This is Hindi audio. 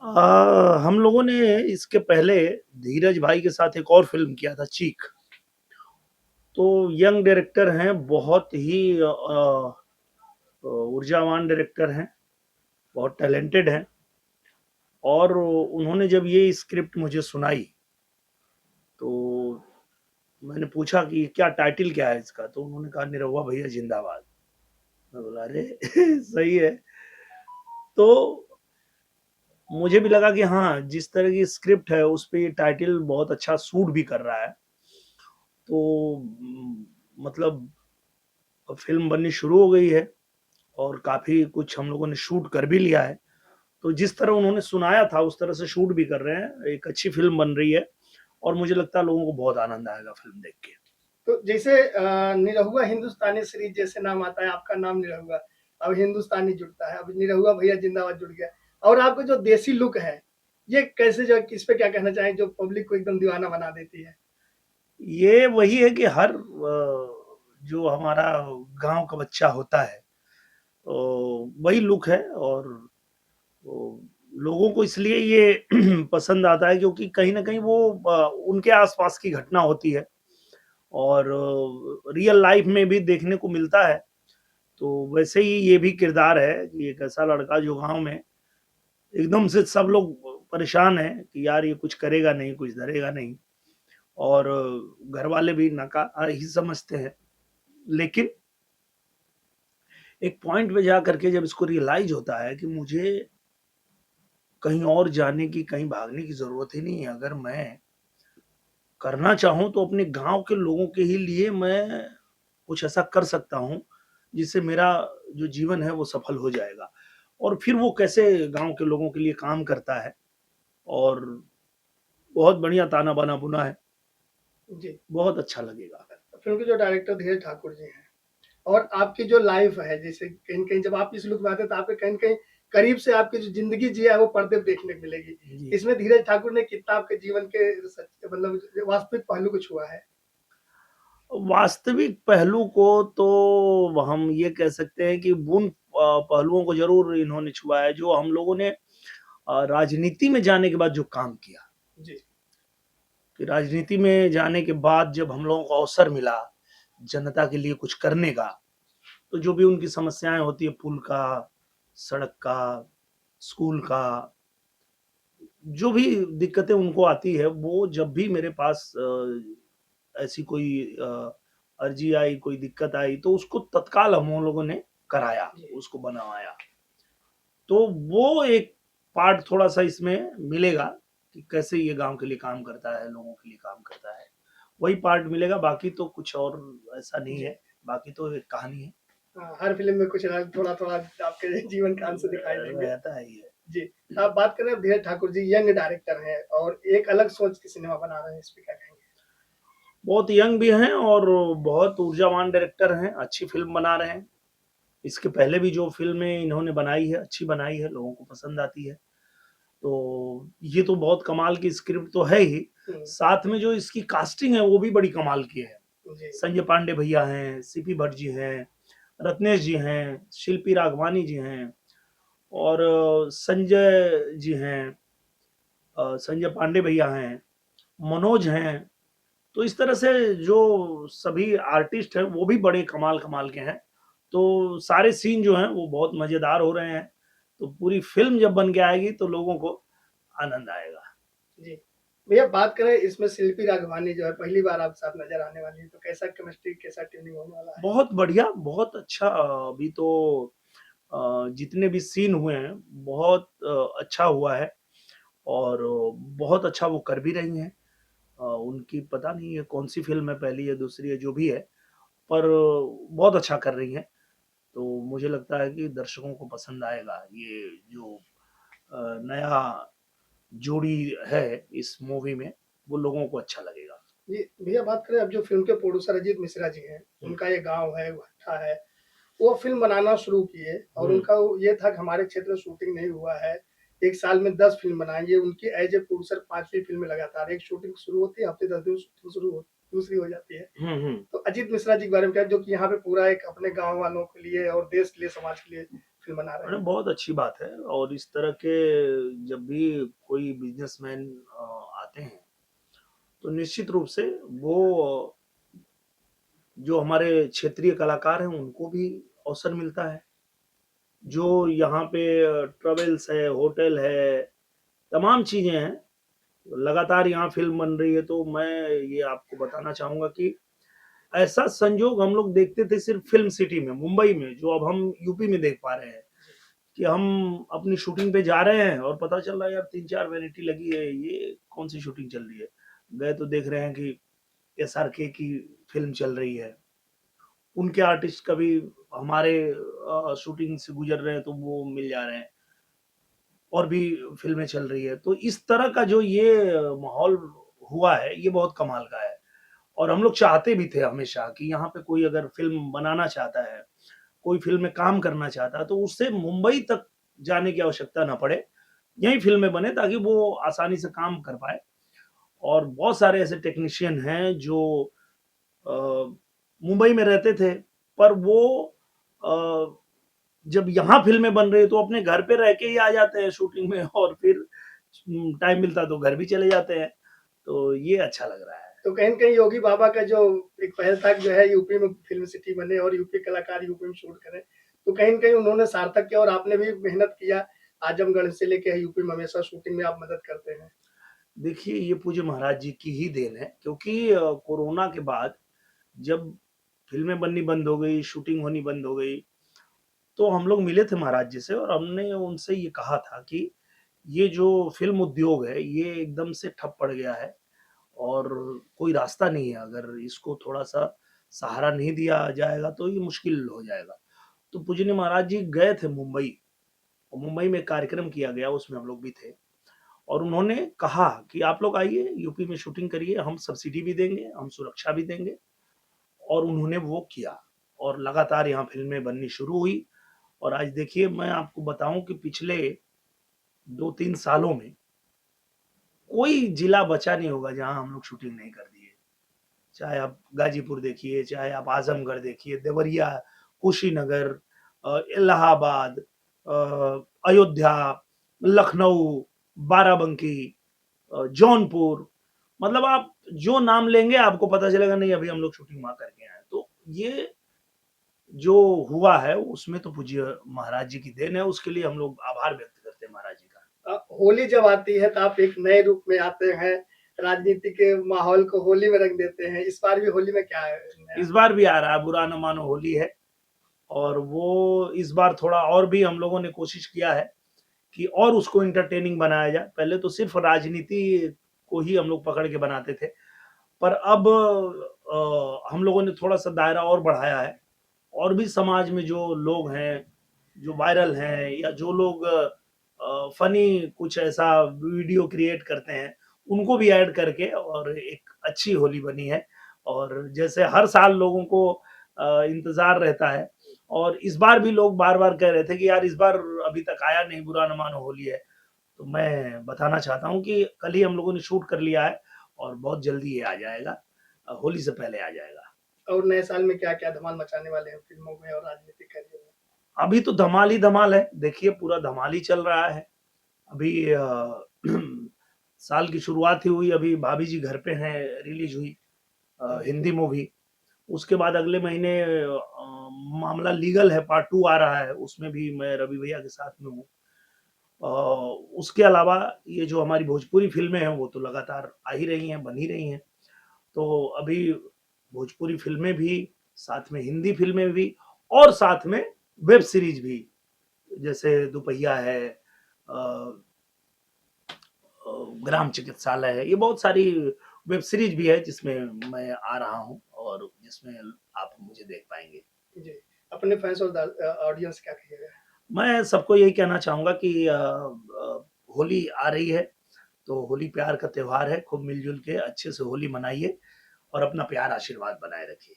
हम लोगों ने इसके पहले धीरज भाई के साथ एक और फ़िल्म किया था चीख। तो यंग डायरेक्टर हैं, बहुत ही ऊर्जावान डायरेक्टर हैं, बहुत टैलेंटेड हैं और उन्होंने जब ये स्क्रिप्ट मुझे सुनाई, तो मैंने पूछा कि क्या टाइटल क्या है इसका? तो उन्होंने कहा निरहुआ भैया ज़िंदाबाद। मैं बोला अरे! सही है। तो मुझे भी लगा कि हाँ, जिस तरह की स्क्रिप्ट है उस पे ये टाइटल बहुत अच्छा सूट भी कर रहा है। तो मतलब फ़िल्म बननी शुरू हो गई है और काफ़ी कुछ हम लोगों ने शूट कर भी लिया है। तो जिस तरह उन्होंने सुनाया था उस तरह से शूट भी कर रहे हैं। एक अच्छी फ़िल्म बन रही है और मुझे लगता है लोगों को बहुत आनंद आएगा फ़िल्म देख के। तो जैसे निरहुआ हिंदुस्तानी सीरीज जैसे नाम आता है, आपका नाम निरहुआ, अब हिंदुस्तानी जुड़ता है, अब निरहुआ भैया जिंदाबाद जुड़ गया। और आपका जो देसी लुक है, ये कैसे जो इस पे क्या कहना चाहें जो पब्लिक को एकदम दीवाना बना देती है? ये वही है कि हर जो हमारा गाँव का बच्चा होता है, तो वही लुक है और वो लोगों को इसलिए ये पसंद आता है क्योंकि कहीं न कहीं वो उनके आस-पास की घटना होती है और रियल लाइफ़ में भी देखने को मिलता है। तो वैसे ही ये भी किरदार है कि एक ऐसा लड़का जो गाँव में एकदम से सब लोग परेशान हैं कि यार ये कुछ करेगा नहीं, कुछ धरेगा नहीं और घरवाले भी नकारा ही समझते हैं। लेकिन एक पॉइंट पे जा कर के जब इसको रियलाइज़ होता है कि मुझे कहीं और जाने की, कहीं भागने की ज़रूरत ही नहीं है। अगर मैं करना चाहूँ तो अपने गाँव के लोगों के ही लिए मैं कुछ ऐसा कर सकता हूँ, जिससे मेरा जो जीवन है वो सफल हो जाएगा। और फिर वो कैसे गाँव के लोगों के लिए काम करता है और बहुत बढ़िया ताना-बाना बुना है। जी। बहुत अच्छा लगेगा। फ़िल्म के जो डायरेक्टर धीरज ठाकुर जी हैं और आपकी जो लाइफ़ है, जैसे कहीं न कहीं जब आप इस लुक में आते हैं तो आपके कहीं न कहीं करीब से आपकी जो ज़िंदगी जिया है वो पर्दे पे देखने को मिलेगी। जी। इसमें धीरज ठाकुर ने कितना आपके जीवन के सच मतलब वास्तविक पहलू को छुआ है? वास्तविक पहलू को तो हम ये कह सकते हैं कि उन पहलुओं को ज़रूर इन्होंने छुआ है, जो हम लोगों ने राजनीति में जाने के बाद जो काम किया। जी। कि राजनीति में जाने के बाद जब हम लोगों को अवसर मिला, जनता के लिए कुछ करने का, तो जो भी उनकी समस्याएँ होती हैं पुल का, सड़क का, स्कूल का, जो भी दिक्कतें उनको आती है, वो जब भी मेरे पास ऐसी कोई अर्ज़ी आई, कोई दिक्कत आई, तो उसको तत्काल हम लोगों ने कराया, जी। उसको बनवाया। तो वो एक पार्ट थोड़ा-सा इसमें मिलेगा कि कैसे ये गाँव के लिए काम करता है, लोगों के लिए काम करता है। वही पार्ट मिलेगा, बाकी तो कुछ और ऐसा नहीं जी। है, बाकी तो एक कहानी है। हाँ, हर फ़िल्म में कुछ ना थोड़ा-थोड़ा आपके जीवन काल से दिखाई देंगे। रहता है ही है। जी, तो आप बात करें धीरज ठाकुर जी यंग डायरेक्टर हैं और एक अलग सोच की सिनेमा बना रहे हैं, इस पे क्या कहेंगे? बहुत यंग भी हैं और बहुत ऊर्जावान डायरेक्टर हैं, अच्छी फ़िल्म बना रहे हैं। इसके पहले भी जो फ़िल्में इन्होंने बनाई है, अच्छी बनाई है, लोगों को पसंद आती है। तो ये तो बहुत कमाल की स्क्रिप्ट तो है ही, हुँ। साथ में जो इसकी कास्टिंग है वो भी बड़ी कमाल की है। जी। संजय पांडे भैया हैं, सीपी भट्ट जी हैं, रत्नेश जी हैं, शिल्पी राघवानी जी हैं और संजय जी हैं, संजय पांडे भैया हैं, मनोज हैं। तो इस तरह से जो सभी आर्टिस्ट हैं वो भी बड़े कमाल-कमाल के हैं। तो सारे सीन जो हैं वो बहुत मज़ेदार हो रहे हैं। तो पूरी फ़िल्म जब बन के आएगी तो लोगों को आनंद आएगा। जी। भैया बात करें इसमें शिल्पी राघवानी जो है पहली बार आपके साथ नज़र आने वाली है, तो कैसा केमिस्ट्री, कैसा ट्यूनिंग होने वाला है? बहुत बढ़िया, बहुत अच्छा अभी तो जितने भी सीन हुए हैं बहुत अच्छा हुआ है और बहुत अच्छा वो कर भी रही हैं। उनकी पता नहीं है कौन-सी फ़िल्म है, पहली या दूसरी है जो भी है, पर बहुत अच्छा कर रही हैं। तो मुझे लगता है कि दर्शकों को पसंद आएगा ये जो नया जोड़ी है इस मूवी में, वो लोगों को अच्छा लगेगा। जी, भैया बात करें अब जो फ़िल्म के प्रोड्यूसर अजीत मिश्रा जी हैं, हुँ, उनका ये गाँव है, भट्ठा है, वो फ़िल्म बनाना शुरू किए और हुँ, उनका वो ये था कि हमारे क्षेत्र में शूटिंग नहीं हुआ है, 1 साल में 10 फ़िल्म बनाएँगे, उनकी एज़ ए प्रोड्यूसर 5वीं फ़िल्म लगातार एक शूटिंग शुरू होती है, हफ़्ते 10 दिन शूटिंग शुरू हो दूसरी हो जाती है। हुँ, हुँ। तो अजीत मिश्रा जी के बारे में क्या है, जो कि यहाँ पे पूरा एक अपने गाँव वालों के लिए और देश के लिए, समाज के लिए फ़िल्म बना रहे अरे हैं। बहुत अच्छी बात है। और इस तरह के जब भी कोई बिजनेसमैन आते हैं तो निश्चित रूप से वो जो हमारे क्षेत्रीय कलाकार हैं उनको भी अवसर मिलता है। जो यहाँ पे ट्रेवल्स है, होटल है, तमाम चीज़ें हैं। लगातार यहाँ फ़िल्म बन रही है, तो मैं ये आपको बताना चाहूँगा कि ऐसा संजोग हम लोग देखते थे सिर्फ़ फ़िल्म सिटी में, मुंबई में, जो अब हम यूपी में देख पा रहे हैं कि हम अपनी शूटिंग पे जा रहे हैं और पता चल रहा है यार 3-4 वैनिटी लगी है, ये कौन-सी शूटिंग चल रही है। गए तो देख रहे हैं कि एसआरके की फ़िल्म चल रही है। उनके आर्टिस्ट कभी हमारे शूटिंग से गुज़र रहे हैं तो वो मिल जा रहे हैं। और भी फ़िल्में चल रही है। तो इस तरह का जो ये माहौल हुआ है, ये बहुत कमाल का है। और हम लोग चाहते भी थे हमेशा कि यहाँ पे कोई अगर फ़िल्म बनाना चाहता है, कोई फ़िल्म में काम करना चाहता है, तो उसे मुंबई तक जाने की आवश्यकता ना पड़े। यहीं फ़िल्में बने ताकि वो आसानी से काम कर पाए। और बहुत सारे ऐसे टेक्नीशियन हैं जो अ, मुंबई में रहते थे, पर वो अ, जब यहाँ फ़िल्में बन रही है तो अपने घर पे रह के ही आ जाते हैं शूटिंग में और फिर टाइम मिलता है तो घर भी चले जाते हैं। तो ये अच्छा लग रहा है। तो कहीं न कहीं योगी बाबा का जो एक पहल था कि जो है यूपी में फ़िल्म सिटी बने और यूपी कलाकार यूपी में शूट करें। तो कहीं न कहीं उन्होंने सार्थक किया और आपने भी मेहनत किया। आजमगढ़ से लेके यूपी में हमेशा शूटिंग में आप मदद करते हैं। देखिए, ये पूज्य महाराज जी की ही देन है क्योंकि कोरोना के बाद जब फ़िल्में बननी बंद हो गई, शूटिंग होनी बंद हो गई, तो हम लोग मिले थे महाराज जी से और हमने उनसे ये कहा था कि ये जो फ़िल्म उद्योग है, ये एकदम से ठप पड़ गया है और कोई रास्ता नहीं है। अगर इसको थोड़ा-सा सहारा नहीं दिया जाएगा तो ये मुश्किल हो जाएगा। तो पूजनीय महाराज जी गए थे मुंबई और मुंबई में एक कार्यक्रम किया गया, उसमें हम लोग भी थे और उन्होंने कहा कि आप लोग आइए, यूपी में शूटिंग करिए, हम सब्सिडी भी देंगे, हम सुरक्षा भी देंगे। और उन्होंने वो किया और लगातार यहाँ फ़िल्में बननी शुरू हुई। और आज देखिए मैं आपको बताऊँ कि पिछले 2-3 सालों में कोई जिला बचा नहीं होगा जहाँ हम लोग शूटिंग नहीं कर दिए। चाहे आप गाज़ीपुर देखिए, चाहे आप आज़मगढ़ देखिए, देवरिया, कुशीनगर, इलाहाबाद, अयोध्या, लखनऊ, बाराबंकी, जौनपुर, मतलब आप जो नाम लेंगे आपको पता चलेगा नहीं अभी हम लोग शूटिंग वहाँ करके आए हैं। तो ये जो हुआ है उसमें तो पूज्य महाराज जी की देन है, उसके लिए हम लोग आभार व्यक्त करते हैं महाराज जी का। होली जब आती है तो आप एक नए रूप में आते हैं, राजनीति के माहौल को होली में रंग देते हैं। इस बार भी होली में क्या है नया? इस बार भी आ रहा है, बुरा न मानो होली है और वो इस बार थोड़ा और भी हम लोगों ने कोशिश किया है कि और उसको एंटरटेनिंग बनाया जाए। पहले तो सिर्फ़ राजनीति को ही हम लोग पकड़ के बनाते थे, पर अब हम लोगों ने थोड़ा-सा दायरा और बढ़ाया है। और भी समाज में जो लोग हैं, जो वायरल हैं या जो लोग फ़नी कुछ ऐसा वीडियो क्रिएट करते हैं, उनको भी ऐड करके और एक अच्छी होली बनी है। और जैसे हर साल लोगों को इंतज़ार रहता है और इस बार भी लोग बार-बार कह रहे थे कि यार इस बार अभी तक आया नहीं, बुरा न मानो होली है। तो मैं बताना चाहता हूँ कि कल ही हम लोगों ने शूट कर लिया है और बहुत जल्दी ये आ जाएगा। होली से पहले आ जाएगा। और नए साल में क्या-क्या धमाल मचाने वाले हैं फ़िल्मों में और राजनीतिक करियर में? अभी तो धमाल ही धमाल है। देखिए पूरा धमाल ही चल रहा है। अभी साल की शुरुआत ही हुई, अभी भाभी जी घर पे हैं, रिलीज़ हुई हिंदी मूवी। उसके बाद अगले महीने मामला लीगल है पार्ट 2 आ रहा है, उसमें भी मैं रवि भैया के साथ में हूँ। अ, उसके अलावा ये जो हमारी भोजपुरी फ़िल्में हैं, वो तो लगातार आ ही रही हैं, बन ही रही हैं। तो अभी भोजपुरी फ़िल्में भी, साथ में हिंदी फ़िल्में भी और साथ में वेब सीरीज़ भी, जैसे दुपहिया है, अ ग्राम चिकित्सालय है, ये बहुत सारी वेब सीरीज़ भी है जिसमें मैं आ रहा हूँ और जिसमें आप मुझे देख पाएँगे। जी, अपने फैन्स और ऑडियंस से क्या कहिएगा? मैं सबको यही कहना चाहूँगा कि होली आ रही है, तो होली प्यार का त्योहार है, खूब मिल-जुल के अच्छे से होली मनाइए और अपना प्यार आशीर्वाद बनाए रखिए।